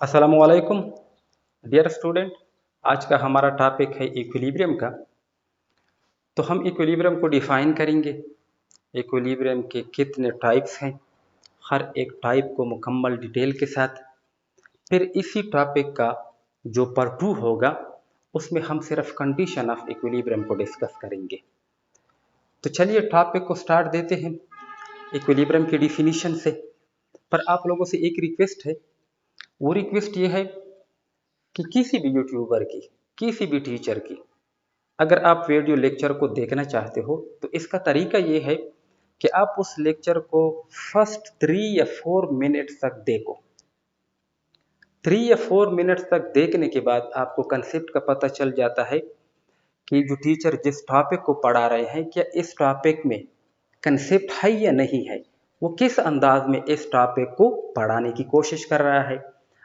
अस्सलामुअलैकुम dear student. आज का हमारा टॉपिक है इक्विलिब्रियम का। तो हम इक्विलिब्रियम को डिफाइन करेंगे। इक्विलिब्रियम के कितने टाइप्स हैं, हर एक टाइप को मुकम्मल डिटेल के साथ। फिर इसी टॉपिक का जो पार्ट 2 होगा उसमें हम सिर्फ कंडीशन ऑफ इक्विलिब्रियम को डिस्कस करेंगे। तो चलिए टॉपिक को स्टार्ट देते हैं इक्विलिब्रियम की डिफिनीशन से। पर आप लोगों से एक रिक्वेस्ट है, वो रिक्वेस्ट ये है कि किसी भी यूट्यूबर की, किसी भी टीचर की, अगर आप वीडियो लेक्चर को देखना चाहते हो तो इसका तरीका ये है कि आप उस लेक्चर को फर्स्ट 3 या 4 मिनट तक देखो। 3 या 4 मिनट तक देखने के बाद आपको कंसेप्ट का पता चल जाता है कि जो टीचर जिस टॉपिक को पढ़ा रहे हैं, क्या इस टॉपिक में कंसेप्ट है या नहीं है, वो किस अंदाज में इस टॉपिक को पढ़ाने की कोशिश कर रहा है।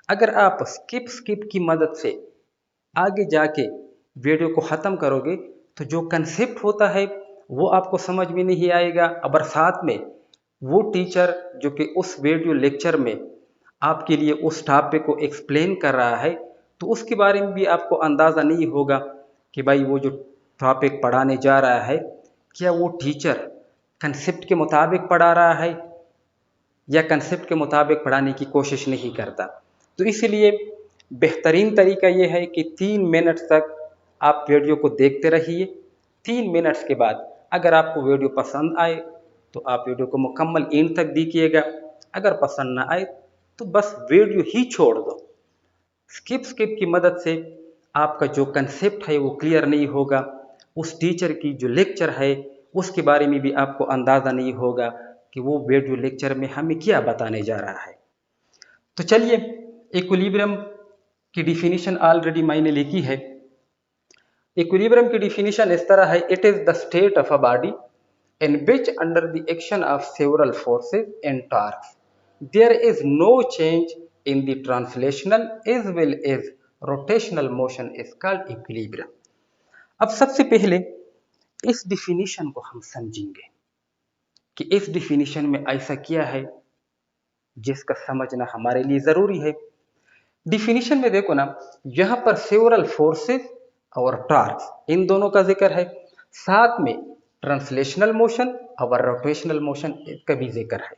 अगर आप स्किप की मदद से आगे जाके वीडियो को ख़त्म करोगे तो जो कंसेप्ट होता है वो आपको समझ में नहीं आएगा। और साथ में वो टीचर जो कि उस वीडियो लेक्चर में आपके लिए उस टॉपिक को एक्सप्लेन कर रहा है, तो उसके बारे में भी आपको अंदाज़ा नहीं होगा कि भाई वो जो टॉपिक पढ़ाने जा रहा है, क्या वो टीचर कंसेप्ट के मुताबिक पढ़ा रहा है या कंसेप्ट के मुताबिक पढ़ाने की कोशिश नहीं करता। तो इसलिए बेहतरीन तरीका ये है कि 3 मिनट तक आप वीडियो को देखते रहिए। 3 मिनट्स के बाद अगर आपको वीडियो पसंद आए तो आप वीडियो को मुकम्मल एंड तक देखिएगा। अगर पसंद ना आए तो बस वीडियो ही छोड़ दो। स्किप की मदद से आपका जो कंसेप्ट है वो क्लियर नहीं होगा, उस टीचर की जो लेक्चर है उसके बारे में भी आपको अंदाज़ा नहीं होगा कि वो वीडियो लेक्चर में हमें क्या बताने जा रहा है। तो चलिए इक्विलिब्रियम की डिफिनीशन ऑलरेडी मैंने लिखी है। इक्विलिब्रियम की डिफिनीशन इस तरह है, it is the state of a body in which under the action of several forces and torques there is no change in the translational as well as rotational motion is called equilibrium। अब सबसे पहले इस definition को हम समझेंगे कि इस definition में ऐसा क्या है जिसका समझना हमारे लिए जरूरी है। डिफिनीशन में देखो ना, यहां पर सेवरल फोर्सेस और टॉर्क्स इन दोनों का जिक्र है, साथ में ट्रांसलेशनल मोशन और रोटेशनल मोशन का भी जिक्र है।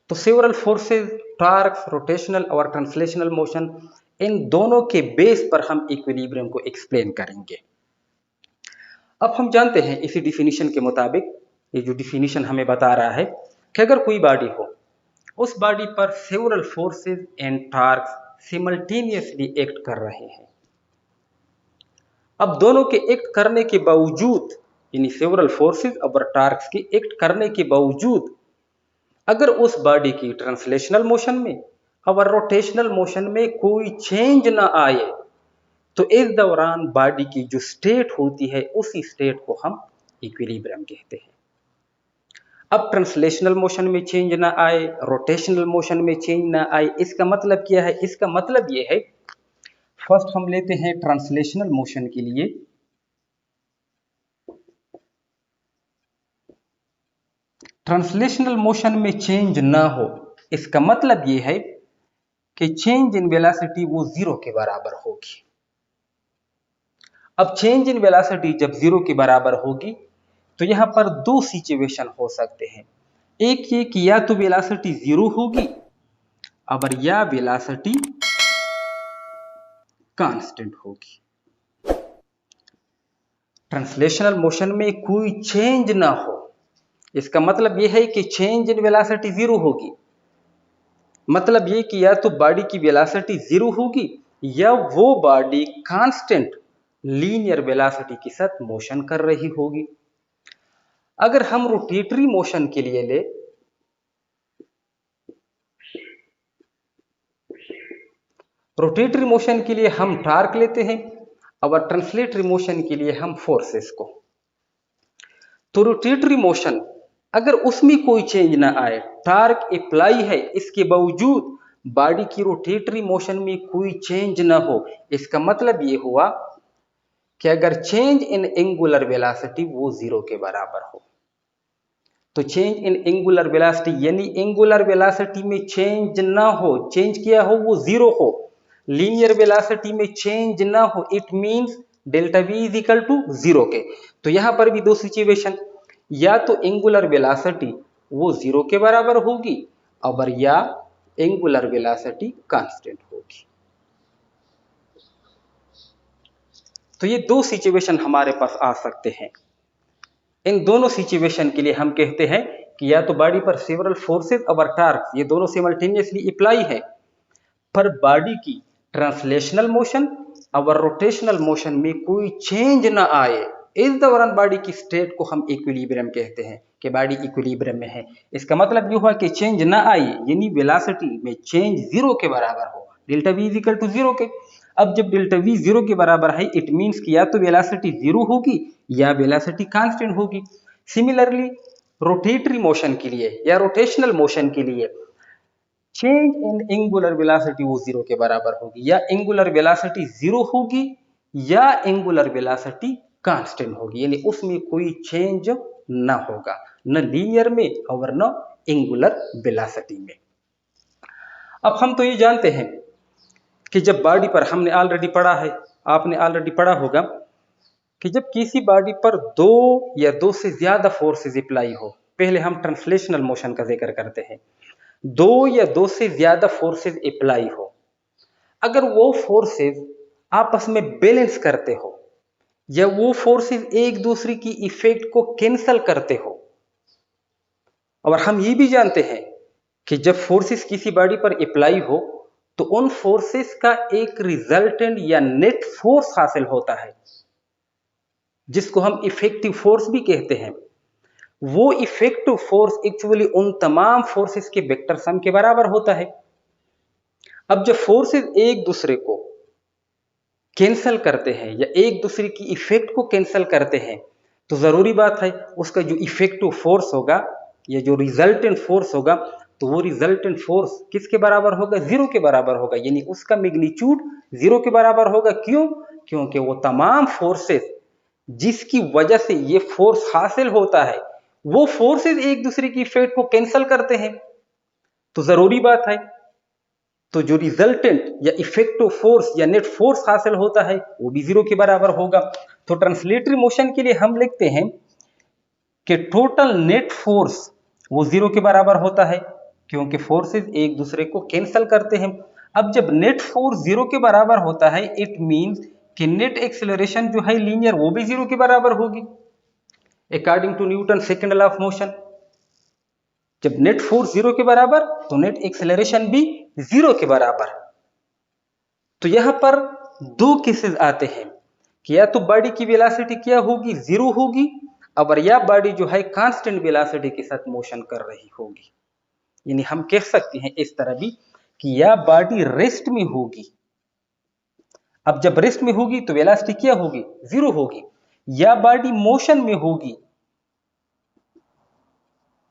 तो सेवरल फोर्सेस, टॉर्क्स, रोटेशनल और ट्रांसलेशनल मोशन, इन दोनों के बेस पर हम इक्विलिब्रियम को एक्सप्लेन करेंगे। अब हम जानते हैं इसी डिफिनीशन के मुताबिक, ये जो डिफिनीशन हमें बता रहा है कि अगर कोई बॉडी हो, उस बॉडी पर several forces and torques simultaneously act कर रहे हैं। अब दोनों के एक्ट करने के बावजूद, यानी सेवरल फोर्सेस और टॉर्क्स के एक्ट करने के बावजूद, अगर उस बॉडी की ट्रांसलेशनल मोशन में और रोटेशनल मोशन में कोई चेंज ना आए तो इस दौरान बॉडी की जो स्टेट होती है उसी स्टेट को हम इक्विलिब्रियम कहते हैं। अब ट्रांसलेशनल मोशन में चेंज ना आए, रोटेशनल मोशन में चेंज ना आए, इसका मतलब क्या है? इसका मतलब ये है, फर्स्ट हम लेते हैं ट्रांसलेशनल मोशन के लिए। ट्रांसलेशनल मोशन में चेंज ना हो, इसका मतलब ये है कि चेंज इन वेलोसिटी वो जीरो के बराबर होगी। अब चेंज इन वेलोसिटी जब जीरो के बराबर होगी तो यहां पर दो सिचुएशन हो सकते हैं। एक ये कि या तो वेलोसिटी जीरो होगी और या वेलोसिटी कांस्टेंट होगी। ट्रांसलेशनल मोशन में कोई चेंज ना हो, इसका मतलब यह है कि चेंज इन वेलोसिटी जीरो होगी। मतलब ये कि या तो बॉडी की वेलोसिटी जीरो होगी या वो बॉडी कांस्टेंट लीनियर वेलोसिटी के साथ मोशन कर रही होगी। अगर हम रोटेटरी मोशन के लिए ले, रोटेटरी मोशन के लिए हम टॉर्क लेते हैं और ट्रांसलेटरी मोशन के लिए हम फोर्सेस को। तो रोटेटरी मोशन अगर उसमें कोई चेंज ना आए, टॉर्क अप्लाई है, इसके बावजूद बॉडी की रोटेटरी मोशन में कोई चेंज ना हो, इसका मतलब ये हुआ कि अगर चेंज इन एंगुलर वेलोसिटी वो जीरो के बराबर हो। तो चेंज इन एंगुलर वेलोसिटी यानी एंगुलर वेलोसिटी में चेंज ना हो, चेंज किया हो वो जीरो हो, लीनियर वेलोसिटी में चेंज ना हो, it means delta V is equal to zero के। तो यहां पर भी दो सिचुएशन, या तो एंगुलर वेलोसिटी वो जीरो के बराबर होगी और या एंगुलर वेलोसिटी कांस्टेंट होगी। तो ये दो सिचुएशन हमारे पास आ सकते हैं। इन दोनों सिचुएशन के लिए हम कहते हैं कि या तो बॉडी पर सेवरल फोर्सेस और टार्क ये दोनों सिमल्टेनियसली अप्लाई है, पर बॉडी की ट्रांसलेशनल मोशन और रोटेशनल मोशन में कोई चेंज ना आए, इस दौरान बॉडी की स्टेट को हम इक्विलिब्रियम कहते हैं कि बॉडी इक्विलिब्रियम में है। इसका मतलब ये हुआ कि चेंज ना आए यानी वेलोसिटी में चेंज जीरो के बराबर हो, delta V is equal to zero के। अब जब डेल्टा वी जीरो के बराबर है, इट मींस कि या तो वेलोसिटी जीरो होगी या वेलोसिटी कांस्टेंट होगी। सिमिलरली रोटेटरी मोशन के लिए या रोटेशनल मोशन के लिए चेंज इन एंगुलर वेलोसिटी वो जीरो के बराबर होगी, या एंगुलर वेलोसिटी जीरो होगी या एंगुलर वेलोसिटी कांस्टेंट होगी, यानी उसमें कोई चेंज ना होगा, न लीनियर में और न एंगुलर वेलोसिटी में। अब हम तो ये जानते हैं कि जब बॉडी पर, हमने ऑलरेडी पढ़ा है, आपने ऑलरेडी पढ़ा होगा कि जब किसी बॉडी पर दो या दो से ज्यादा फोर्सेस अप्लाई हो, पहले हम ट्रांसलेशनल मोशन का जिक्र करते हैं, दो या दो से ज्यादा फोर्सेस अप्लाई हो, अगर वो फोर्सेस आपस में बैलेंस करते हो या वो फोर्सेस एक दूसरे की इफेक्ट को कैंसल करते हो, और हम ये भी जानते हैं कि जब फोर्सेस किसी बॉडी पर अप्लाई हो तो उन फोर्सेस का एक रिजल्टेंट या नेट फोर्स हासिल होता है जिसको हम इफेक्टिव फोर्स भी कहते हैं। वो इफेक्टिव फोर्स एक्चुअली उन तमाम फोर्सेस के वेक्टर सम के बराबर होता है। अब जब फोर्सेस एक दूसरे को कैंसल करते हैं या एक दूसरे की इफेक्ट को कैंसल करते हैं तो जरूरी बात है उसका जो इफेक्टिव फोर्स होगा या जो रिजल्टेंट फोर्स होगा तो वो रिजल्टेंट फोर्स किसके बराबर होगा, जीरो के बराबर होगा, यानी उसका मैग्नीट्यूड जीरो के बराबर होगा। क्यों? क्योंकि वो तमाम फोर्सेस जिसकी वजह से ये फोर्स हासिल होता है वो फोर्सेस एक दूसरे की इफेक्ट को कैंसल करते हैं, तो जरूरी बात है तो जो रिजल्टेंट या इफेक्टिव फोर्स या नेट फोर्स हासिल होता है वो भी जीरो के बराबर होगा। तो ट्रांसलेटरी मोशन के लिए हम लिखते हैं कि टोटल नेट फोर्स वो जीरो के बराबर होता है क्योंकि फोर्सेस एक दूसरे को कैंसल करते हैं। अब जब नेट फोर्स जीरो के बराबर होता है इट मींस कि नेट एक्सेलरेशन जो है लीनियर वो भी जीरो के बराबर होगी according to Newton second law of motion. जब नेट फोर्स जीरो के बराबर तो नेट एक्सेलरेशन भी जीरो के बराबर। तो यहां पर दो केसेस आते हैं कि या तो बॉडी की वेलोसिटी क्या होगी, जीरो होगी, और या बॉडी जो है कांस्टेंट वेलोसिटी के साथ मोशन कर रही होगी। यानी हम कह सकते हैं इस तरह भी कि या बॉडी रेस्ट में होगी, अब जब रेस्ट में होगी तो वेलोसिटी क्या होगी, जीरो होगी, या बॉडी मोशन में होगी,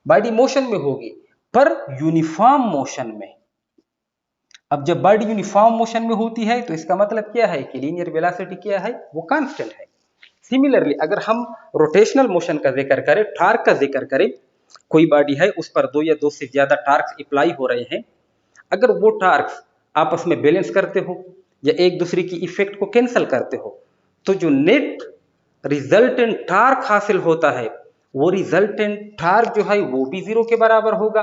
बॉडी मोशन में होगी पर यूनिफॉर्म मोशन में। अब जब बॉडी यूनिफॉर्म मोशन में होती है तो इसका मतलब क्या है कि लीनियर वेलोसिटी क्या है, वो कांस्टेंट है। सिमिलरली अगर हम रोटेशनल मोशन का जिक्र करें, टार्क का जिक्र करें, कोई बॉडी है उस पर दो या दो से ज्यादा टार्क्स अप्लाई हो रहे हैं, अगर वो टार्क्स आपस में बैलेंस करते हो या एक दूसरे की इफेक्ट को कैंसल करते हो तो जो नेट रिजल्टेंट टार्क हासिल होता है वो रिजल्टेंट टार्क जो है वो भी जीरो के बराबर होगा,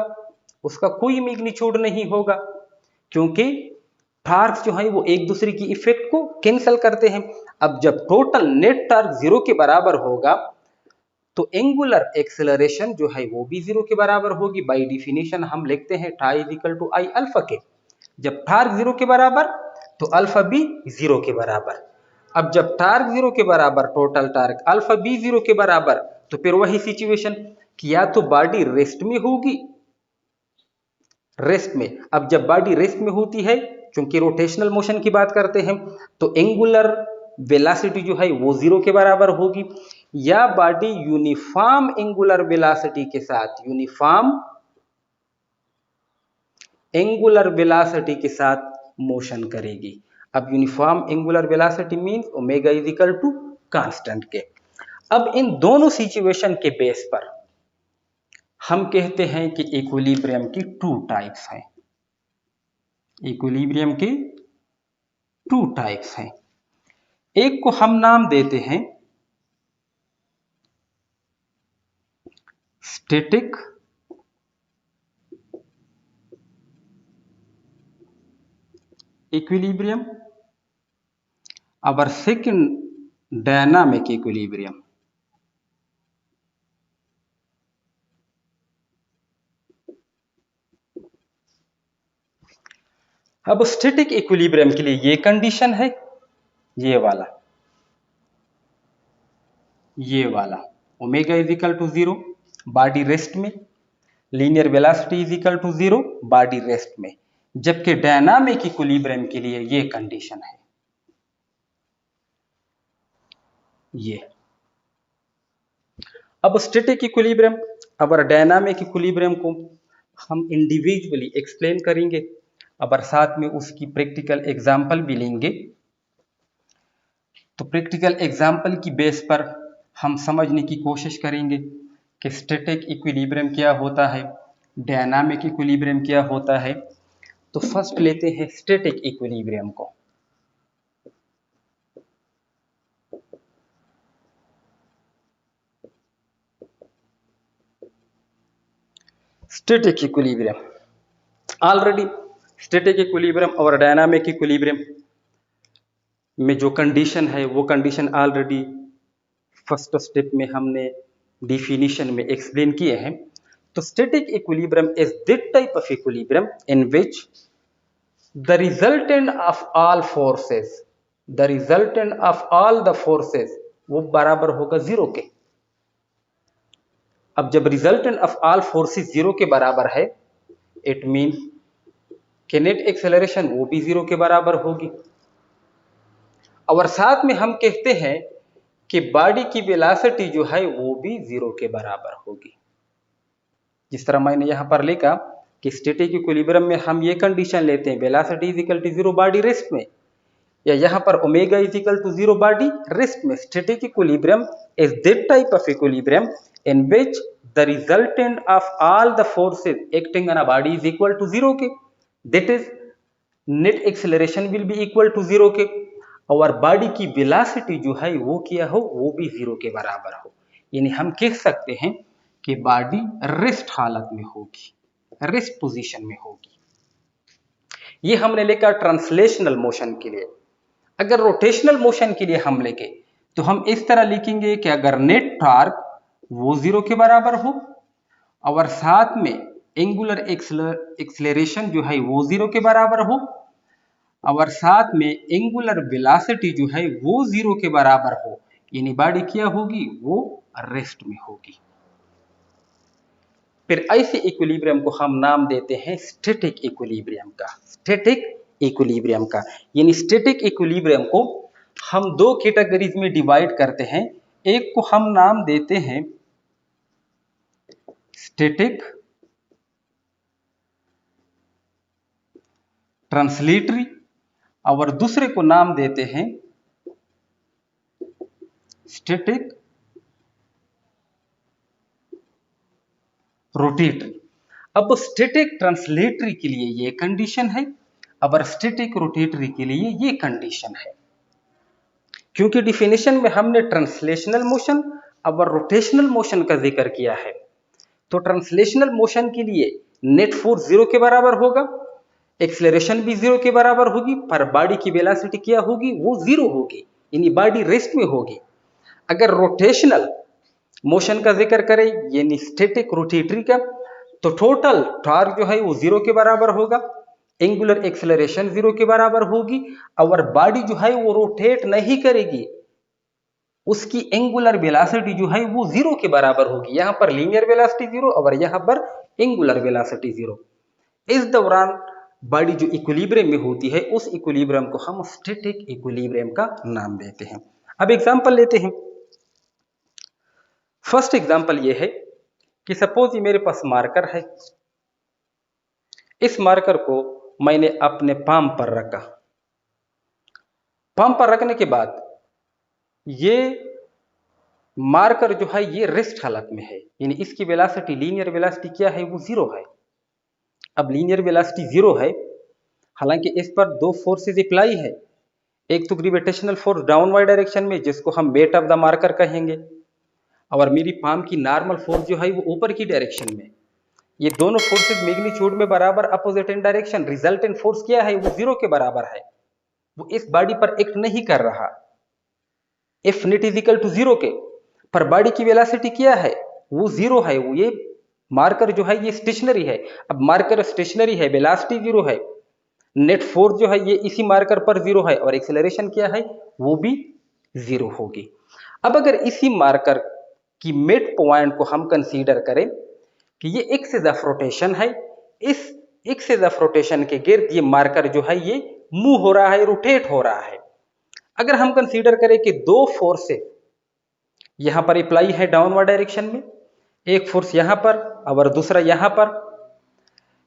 उसका कोई मैग्नीट्यूड नहीं होगा क्योंकि टार्क जो है वो एक दूसरे की इफेक्ट को कैंसल करते हैं। अब जब टोटल नेट टार्क जीरो के बराबर होगा तो एंगुलर एक्सेलरेशन जो है वो भी जीरो के बराबर होगी। बाय डिफिनेशन हम लिखते हैं tau is equal to I alpha के। जब टार्क जीरो के बराबर तो अल्फा भी जीरो के बराबर। अब जब टार्क जीरो के बराबर टोटल टार्क अल्फा भी जीरो के बराबर तो फिर वही सिचुएशन कि या तो बॉडी रेस्ट में होगी, रेस्ट में, अब जब बॉडी रेस्ट में होती है क्योंकि रोटेशनल मोशन की बात करते हैं तो एंगुलर वेलोसिटी जो है वो जीरो के बराबर होगी, या बॉडी यूनिफॉर्म एंगुलर वेलोसिटी के साथ, यूनिफॉर्म एंगुलर वेलोसिटी के साथ मोशन करेगी। अब uniform angular velocity means omega is equal to constant के। अब इन दोनों सिचुएशन के बेस पर हम कहते हैं कि इक्विलिब्रियम की टू टाइप्स हैं। इक्विलिब्रियम की टू टाइप्स हैं। एक को हम नाम देते हैं स्टैटिक इक्विलिब्रियम और सेकंड डायनामिक इक्विलिब्रियम। अब स्टैटिक इक्विलिब्रियम के लिए ये कंडीशन है, ये वाला omega is equal to 0 body rest में, linear velocity is equal to 0 body rest में। जबकि डायनामिक इक्विलिब्रियम के लिए ये कंडीशन है, ये। अब स्टैटिक इक्विलिब्रियम और डायनामिक इक्विलिब्रियम को हम इंडिविजुअली एक्सप्लेन करेंगे और साथ में उसकी प्रैक्टिकल एग्जाम्पल भी लेंगे। तो प्रैक्टिकल एग्जाम्पल की बेस पर हम समझने की कोशिश करेंगे कि स्टैटिक इक्विलिब्रियम क्या होता है, डायनामिक इक्विलिब्रियम क्या होता है। तो फर्स्ट लेते हैं स्टैटिक इक्विलिब्रियम को। Static equilibrium, already static equilibrium और डायनामिक इक्विलिब्रियम में जो कंडीशन है वो कंडीशन ऑलरेडी फर्स्ट स्टेप में हमने डिफिनीशन में एक्सप्लेन किए हैं। तो static equilibrium is that type of equilibrium in which the resultant of all forces, the resultant of all the forces वो बराबर होगा 0 के। अब जब रिजल्टेंट ऑफ ऑल फोर्सेस 0 के बराबर है, इट मीन कि नेट एक्सेलरेशन वो भी 0 के बराबर होगी। और साथ में हम कहते हैं कि बॉडी की वेलोसिटी जो है वो भी 0 के बराबर होगी। जिस तरह मैंने यहां पर लिखा कि स्टैटिक इक्विलिब्रियम में हम ये कंडीशन लेते हैं velocity is equal to 0 body rest में, या यहां पर omega is equal to 0 body rest में। Static equilibrium is that type of equilibrium in which the resultant of all the forces acting on a body is equal to 0 के, that is net acceleration will be equal to 0 के, और body की velocity जो है वो क्या हो, वो भी 0 के बराबर हो। यानी हम कह सकते हैं कि बॉडी रेस्ट हालत में होगी, रेस्ट पोजीशन में होगी। ये हमने लिखा ट्रांसलेशनल मोशन के लिए। अगर रोटेशनल मोशन के लिए हम लेके तो हम इस तरह लिखेंगे कि अगर नेट टॉर्क वो 0 के बराबर हो और साथ में एंगुलर एक्सेलरेशन जो है वो 0 के बराबर हो और साथ में एंगुलर वेलोसिटी जो है वो 0 के बराबर हो, यानी बॉडी क्या होगी, वो रेस्ट में होगी। फिर ऐसे इक्विलिब्रियम को हम नाम देते हैं स्टैटिक इक्विलिब्रियम का, स्टैटिक इक्विलिब्रियम का। यानी स्टैटिक इक्विलिब्रियम को हम दो कैटेगरीज में डिवाइड करते हैं। एक को हम नाम देते हैं स्टैटिक ट्रांसलेटरी और दूसरे को नाम देते हैं स्टैटिक रोटेटरी। अब स्टैटिक ट्रांसलेटरी के लिए ये कंडीशन है और स्टैटिक रोटेटरी के लिए ये कंडीशन है। क्योंकि डिफिनेशन में हमने ट्रांसलेशनल मोशन और रोटेशनल मोशन का जिक्र किया है, तो ट्रांसलेशनल मोशन के लिए नेट फोर्स 0 के बराबर होगा, एक्सेलरेशन भी 0 के बराबर होगी, पर बॉडी की वेलोसिटी क्या होगी, वो 0 होगी, यानी बॉडी रेस्ट में होगी। अगर रोटेशनल मोशन का जिक्र करें यानी स्टैटिक रोटेटरी का, तो टोटल टॉर्क जो है वो 0 के बराबर होगा, एंगुलर एक्सेलरेशन 0 के बराबर होगी और बॉडी जो है वो रोटेट नहीं करेगी, उसकी एंगुलर वेलोसिटी जो है वो 0 के बराबर होगी। यहां पर लीनियर वेलोसिटी 0 और यहां पर एंगुलर वेलोसिटी 0। इस दौरान बॉडी जो इक्विलिब्रियम में होती है उस इक्विलिब्रियम को हम स्टैटिक इक्विलिब्रियम का नाम देते हैं। अब एग्जांपल लेते हैं। फर्स्ट एग्जांपल ये है कि सपोज ये मेरे पास मार्कर है, इस मार्कर को मैंने अपने पाम पर रखा। पाम पर रखने के बाद ये मार्कर जो है ये रेस्ट हालत में है, यानी इसकी वेलोसिटी, लीनियर वेलोसिटी क्या है, वो जीरो है। अब लीनियर वेलोसिटी जीरो है, हालांकि इस पर दो फोर्सेज अप्लाई है, एक तो ग्रेविटेशनल फोर्स डाउनवर्ड डायरेक्शन में जिसको हम वेट ऑफ द मार्कर कहेंगे, और मेरी पाम की नॉर्मल फोर्स जो है वो ऊपर की डायरेक्शन में। ये दोनों फोर्सेज मैग्नीट्यूड में बराबर opposite in direction, resultant force क्या है, वो जीरो के बराबर है। वो इस बॉडी पर एक्ट नहीं कर रहा, F net is equal to zero के, पर बॉडी की वेलोसिटी क्या है, वो जीरो है। वो ये मार्कर जो है ये स्टेशनरी है। अब मार्कर स्टेशनरी है, वेलोसिटी जीरो है, नेट फोर्स जो है ये इसी मार्कर पर जीरो है, और एक्सेलरेशन क्या है, वो भी जीरो होगी। अब अगर इसी मार्कर की मिड पॉइंट को हम कंसीडर करें कि ये एक्सिस ऑफ रोटेशन है, इस एक्सिस ऑफ रोटेशन के गिर्द ये मार्कर जो है ये मूव हो रहा है, रोटेट हो रहा है। अगर हम कंसीडर करें कि दो फोर्सेस यहां पर अप्लाई है डाउनवर्ड डायरेक्शन में, एक फोर्स यहां पर और दूसरा यहां पर,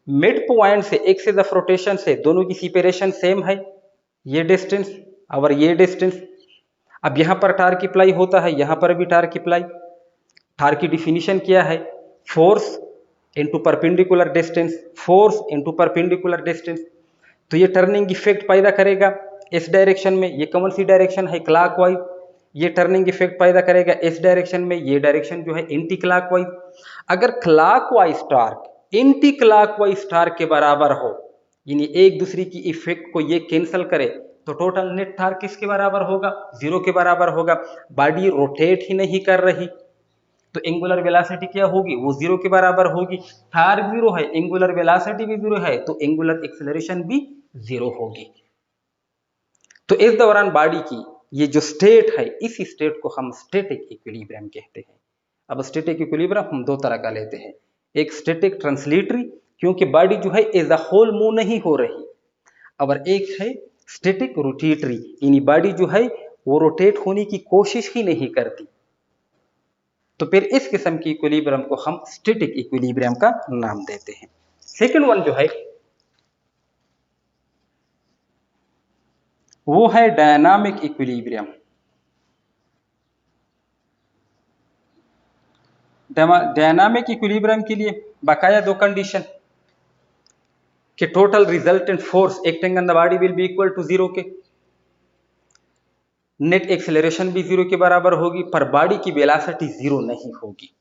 मिड पॉइंट से एक्सिस ऑफ रोटेशन से दोनों की सेपरेशन सेम है, ये डिस्टेंस और ये डिस्टेंस। अब यहां पर टार्क अप्लाई होता है, यहां पर भी टार्क अप्लाई। टार्क की डिफिनीशन क्या है, force into perpendicular distance, force into perpendicular distance. तो ये टर्निंग इफेक्ट पैदा करेगा इस डायरेक्शन में, ये कौन सी डायरेक्शन है, क्लॉकवाइज। ये टर्निंग इफेक्ट पैदा करेगा इस डायरेक्शन में, ये डायरेक्शन जो है एंटी क्लॉकवाइज। अगर clockwise torque anti clockwise torque के बराबर हो, यानी एक दूसरे की इफेक्ट को ये कैंसिल करे, तो टोटल नेट टार्क किसके बराबर होगा, जीरो के बराबर होगा। बॉडी रोटेट ही नहीं कर रही, तो एंगुलर वेलोसिटी क्या होगी, वो जीरो के बराबर होगी। टार्क जीरो है, एंगुलर वेलोसिटी भी जीरो है, तो एंगुलर एक्सेलरेशन भी जीरो होगी। तो इस दौरान बॉडी की ये जो स्टेट है, इस स्टेट को हम स्टैटिक इक्विलिब्रियम कहते हैं। अब स्टैटिक इक्विलिब्रियम हम दो तरह का लेते हैं, एक स्टैटिक ट्रांसलेटरी, क्योंकि बॉडी जो है एज अ होल मूव नहीं हो रही, और एक है स्टैटिक रोटेटरी, यानी बॉडी जो है वो रोटेट होने की कोशिश ही नहीं करती। तो फिर इस किस्म की इक्विलिब्रियम को हम स्टैटिक इक्विलिब्रियम का नाम देते हैं। सेकंड वन जो है वो है डायनामिक इक्विलिब्रियम। डायनामिक इक्विलिब्रियम के लिए बकाया दो कंडीशन कि total resultant force acting on the body will be equal to zero के, नेट एक्सेलरेशन भी जीरो के बराबर होगी, पर बॉडी की वेलोसिटी जीरो नहीं होगी।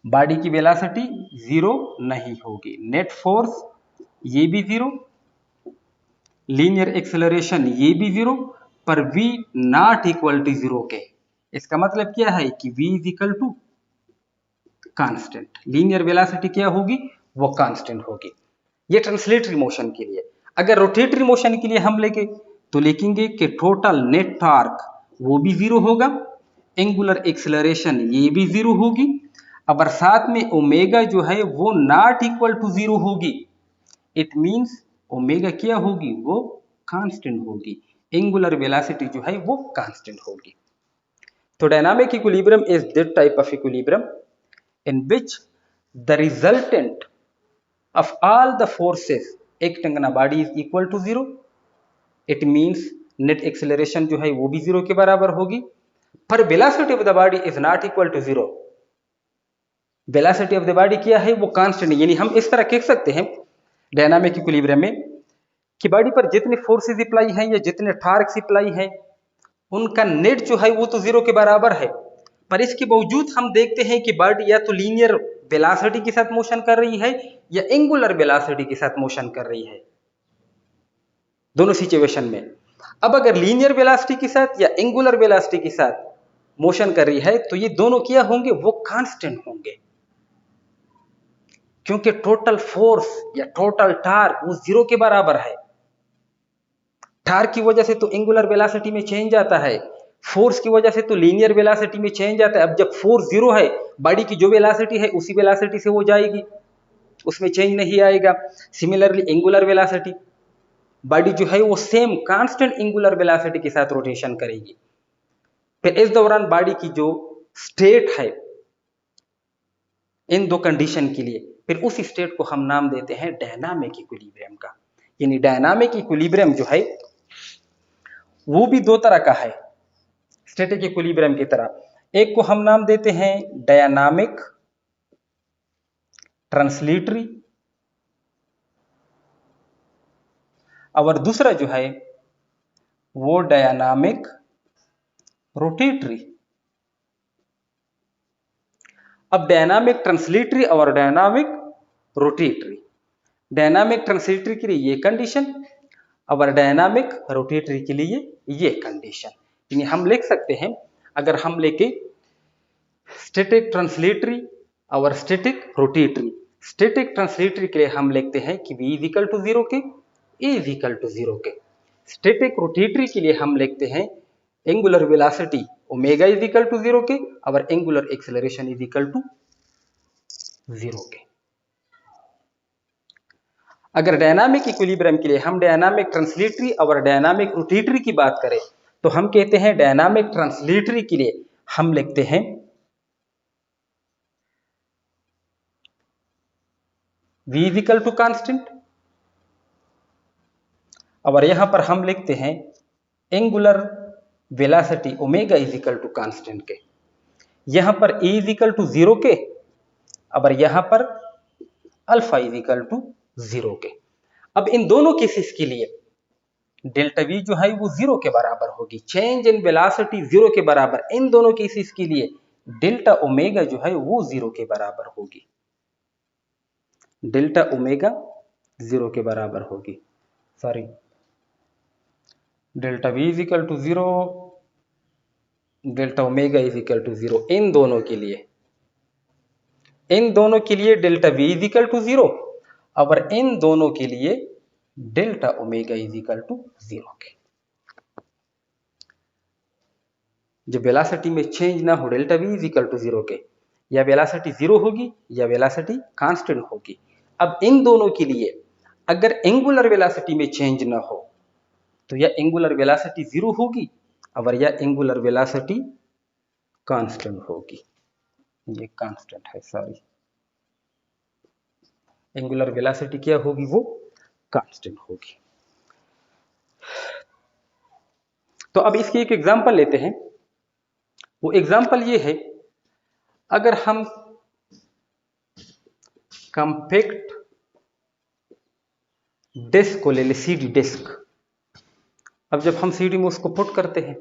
बॉडी की वेलोसिटी जीरो नहीं होगी, नेट फोर्स ये भी जीरो, लीनियर एक्सेलरेशन ये भी जीरो, पर v not equal to zero के। इसका मतलब क्या है कि v is equal to constant, linear velocity क्या होगी, वो कांस्टेंट होगी। ये ट्रांसलेटरी मोशन के लिए। अगर रोटेटरी मोशन के लिए हम लेके तो लिखेंगे कि टोटल नेट टॉर्क वो भी जीरो होगा, एंगुलर एक्सेलरेशन ये भी जीरो होगी, और साथ में ओमेगा जो है वो नॉट इक्वल टू जीरो होगी। इट मींस ओमेगा क्या होगी, वो कांस्टेंट होगी, एंगुलर वेलोसिटी जो है वो कांस्टेंट होगी। तो dynamic equilibrium is that type of equilibrium in which the resultant of all the forces acting on a body is equal to zero. It means net acceleration जो है वो भी जीरो के बराबर होगी, पर velocity of the body is not equal to zero. velocity of the body क्या है, वो कांस्टेंट है। यानी हम इस तरह कह सकते हैं डायनामिक इक्विलिब्रियम में कि बॉडी पर जितने फोर्सेस अप्लाई हैं या जितने टार्क्स अप्लाई हैं, उनका नेट जो है वो तो जीरो के बराबर है, पर इसके बावजूद हम देखते हैं कि बॉडी या तो लीनियर वेलोसिटी के साथ मोशन कर रही है या एंगुलर वेलोसिटी के साथ मोशन कर रही है, दोनों सिचुएशन में। अब अगर लीनियर वेलोसिटी के साथ या एंगुलर वेलोसिटी के साथ मोशन कर रही है, तो ये दोनों क्या होंगे, वो कांस्टेंट होंगे, क्योंकि टोटल फोर्स या टोटल टार्क वो जीरो के बराबर है। टार्क की वजह से तो एंगुलर वेलोसिटी में चेंज आता है, फोर्स की वजह से तो लीनियर वेलोसिटी में चेंज आता है। अब जब फोर्स जीरो है, बॉडी की जो वेलोसिटी है उसी वेलोसिटी से वो जाएगी, उसमें चेंज नहीं आएगा। सिमिलरली एंगुलर वेलोसिटी, बॉडी जो है वो सेम कांस्टेंट एंगुलर वेलोसिटी के साथ रोटेशन करेगी। फिर इस दौरान बॉडी की जो स्टेट है इन दो कंडीशन के लिए, फिर उस स्टेट को हम नाम देते हैं डायनामिक इक्विलिब्रियम का। यानी डायनामिक इक्विलिब्रियम जो है वो भी दो तरह का है स्टैटिक इक्विलिब्रियम की तरह। एक को हम नाम देते हैं डायनामिक ट्रांसलेटरी, और दूसरा जो है वो डायनामिक रोटेटरी। अब डायनामिक ट्रांसलेटरी और डायनामिक रोटेटरी, डायनामिक ट्रांसलेटरी के लिए ये कंडीशन और डायनामिक रोटेटरी के लिए ये कंडीशन। यानी हम लिख सकते हैं, अगर हम लेके स्टैटिक ट्रांसलेटरी और स्टैटिक रोटेटरी, स्टैटिक ट्रांसलेटरी के लिए हम लिखते हैं कि v इक्वल टू 0 के, a इक्वल टू 0 के। स्टैटिक रोटेटरी के लिए हम लिखते हैं angular velocity omega is equal to 0 के और angular acceleration is equal to 0 के। अगर डायनामिक इक्विलिब्रियम के लिए हम डायनामिक ट्रांसलेटरी और डायनामिक रोटेटरी की बात करें तो हम कहते हैं डायनामिक ट्रांसलेटरी के लिए हम लिखते हैं v is equal to constant, और यहां पर हम लिखते हैं angular velocity omega is equal to constant के। यहां पर a इज इक्वल टू 0 के और यहां पर अल्फा इज इक्वल टू 0 के। अब इन दोनों केसेस के लिए डेल्टा v जो है वो 0 के बराबर होगी, चेंज इन वेलोसिटी 0 के बराबर। इन दोनों केसेस के लिए डेल्टा ओमेगा जो है वो 0 के बराबर होगी, डेल्टा ओमेगा 0 के बराबर होगी, sorry delta v is equal to 0, delta omega is equal to 0। इन दोनों के लिए, इन दोनों के लिए delta v is equal to 0 और इन दोनों के लिए delta omega is equal to 0 के। जब वेलोसिटी में चेंज ना हो, delta v is equal to 0 के, या वेलोसिटी 0 होगी या वेलोसिटी कांस्टेंट होगी। अब इन दोनों के लिए अगर एंगुलर वेलोसिटी में चेंज ना हो तो या एंगुलर वेलोसिटी 0 होगी और या एंगुलर वेलोसिटी कांस्टेंट होगी। ये कांस्टेंट है, सॉरी, एंगुलर वेलोसिटी क्या होगी, वो कांस्टेंट होगी। तो अब इसकी एक एग्जांपल लेते हैं। वो एग्जांपल ये है, अगर हम कॉम्पैक्ट डिस्क को ले ले, सीडी डिस्क। अब जब हम सीडी में उसको पुट करते हैं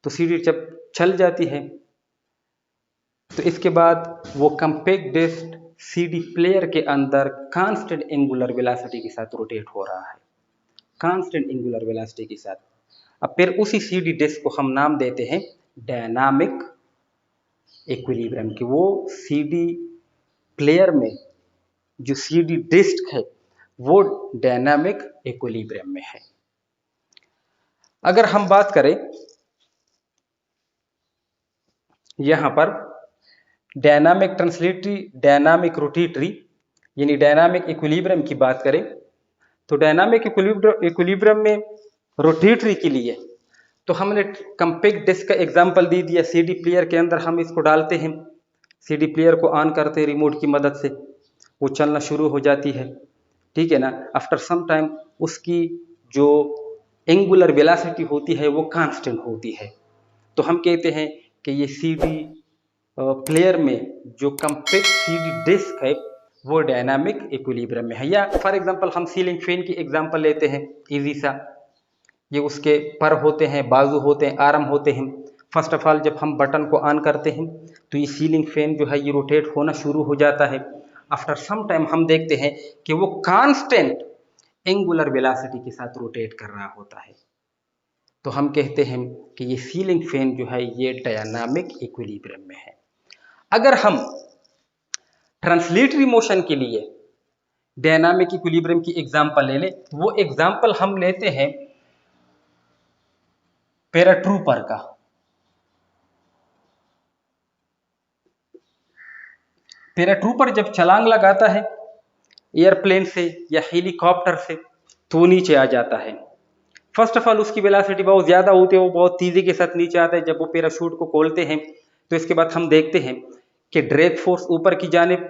तो सीडी जब चल जाती है तो इसके बाद वो कॉम्पैक्ट डिस्क सीडी प्लेयर के अंदर कांस्टेंट एंगुलर वेलोसिटी के साथ रोटेट हो रहा है, कांस्टेंट एंगुलर वेलोसिटी के साथ। अब फिर उसी सीडी डिस्क को हम नाम देते हैं डायनामिक इक्विलिब्रियम की। वो सीडी प्लेयर में जो सीडी डिस्क है वो डायनामिक इक्विलिब्रियम में है। अगर हम बात करें यहां पर डायनामिक ट्रांसलेटरी, डायनामिक रोटेटरी यानी डायनामिक इक्विलिब्रियम की बात करें तो डायनामिक इक्विलिब्रियम में रोटेटरी के लिए तो हमने कॉम्पैक्ट डिस्क का एग्जांपल दे दिया। सीडी प्लेयर के अंदर हम इसको डालते हैं, सीडी प्लेयर को ऑन करते हैं रिमोट की मदद से, वो चलना शुरू हो जाती है, ठीक है ना। आफ्टर सम टाइम उसकी जो एंगुलर वेलोसिटी होती है वो कांस्टेंट होती है। तो हम कहते हैं कि ये सीडी प्लेयर में जो कॉम्पैक्ट सीडी डिस्क है वो डायनामिक इक्विलिब्रियम में है। या फॉर एग्जांपल हम सीलिंग फैन की एग्जांपल लेते हैं, इजी सा। ये उसके पर होते हैं, बाजू होते हैं, आर्म होते हैं। फर्स्ट ऑफ ऑल जब हम बटन को ऑन करते हैं तो ये सीलिंग फैन जो है ये रोटेट होना शुरू हो जाता है। आफ्टर सम टाइम हम देखते हैं कि वो कांस्टेंट एंगुलर वेलोसिटी के साथ रोटेट कर रहा होता है। तो हम कहते हैं कि ये सीलिंग फैन जो है ये डायनामिक इक्विलिब्रियम में है। अगर हम ट्रांसलेटरी मोशन के लिए डायनामिक इक्विलिब्रियम की एग्जांपल ले ले, वो एग्जांपल हम लेते हैं पैराट्रूपर का। पैराट्रूपर जब छलांग लगाता है एयरप्लेन से या हेलीकॉप्टर से तो वो नीचे आ जाता है। फर्स्ट ऑफ ऑल उसकी वेलोसिटी बहुत ज्यादा होती है, वो बहुत तेजी के साथ नीचे आता है। जब वो पैराशूट को खोलते हैं तो इसके बाद हम देखते हैं कि ड्रैग फोर्स ऊपर की जानिब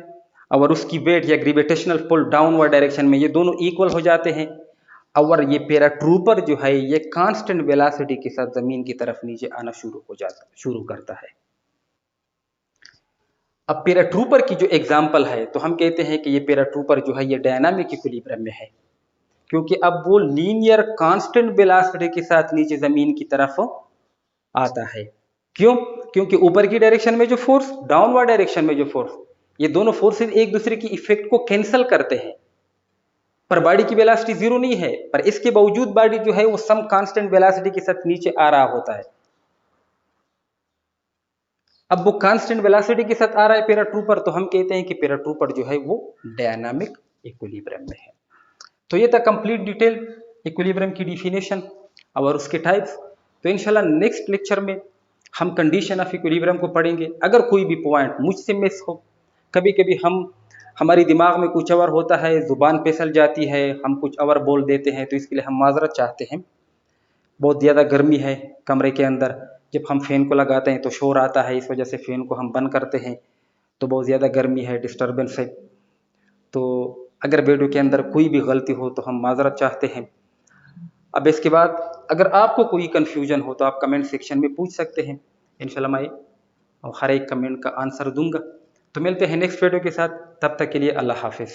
और उसकी वेट या ग्रेविटेशनल पुल डाउनवर्ड डायरेक्शन में, ये दोनों इक्वल हो जाते हैं और ये पैराट्रूपर जो है ये कांस्टेंट वेलोसिटी के साथ जमीन की तरफ नीचे आना शुरू करता है। अब पैराट्रूपर की जो एग्जाम्पल है, तो हम कहते हैं कि ये पैराट्रूपर जो है ये डायनामिक इक्विलिब्रियम में है, क्योंकि अब वो लीनियर कांस्टेंट वेलोसिटी के साथ नीचे जमीन की तरफ आता है। क्यों? क्योंकि ऊपर की डायरेक्शन में जो फोर्स, डाउनवर्ड डायरेक्शन में जो फोर्स, ये दोनों फोर्सेस एक दूसरे की इफेक्ट को कैंसिल करते हैं। पर बॉडी की वेलोसिटी जीरो नहीं है, पर इसके बावजूद बॉडी जो है वो सम कांस्टेंट वेलोसिटी के साथ नीचे आ रहा होता है। अब वो कांस्टेंट वेलोसिटी के साथ आ रहा है पैराट्रूपर, तो हम कहते हैं कि पैराट्रूपर जो है वो डायनामिक इक्विलिब्रियम में है। तो ये था कंप्लीट डिटेल इक्विलिब्रियम की डिफिनेशन और उसके टाइप्स। तो इंशाल्लाह नेक्स्ट लेक्चर में हम कंडीशन ऑफ इक्विलिब्रियम को पढ़ेंगे। अगर कोई भी पॉइंट मुझसे मिस हो, कभी कभी हमारी दिमाग में कुछ और होता है, जुबान फिसल जाती है, हम कुछ और बोल देते हैं, तो इसके लिए हम माजरत चाहते हैं। बहुत ज़्यादा गर्मी है कमरे के अंदर, जब हम फैन को लगाते हैं तो शोर आता है, इस वजह से फैन को हम बंद करते हैं। तो बहुत ज़्यादा गर्मी है, डिस्टर्बेंस है। तो अगर वीडियो के अंदर कोई भी गलती हो तो हम माजरत चाहते हैं। अब इसके बाद अगर आपको कोई कन्फ्यूजन हो तो आप कमेंट सेक्शन में पूछ सकते हैं, इंशाल्लाह मैं हर एक कमेंट का आंसर दूंगा। तो मिलते हैं नेक्स्ट वीडियो के साथ, तब तक के लिए अल्लाह हाफिज़।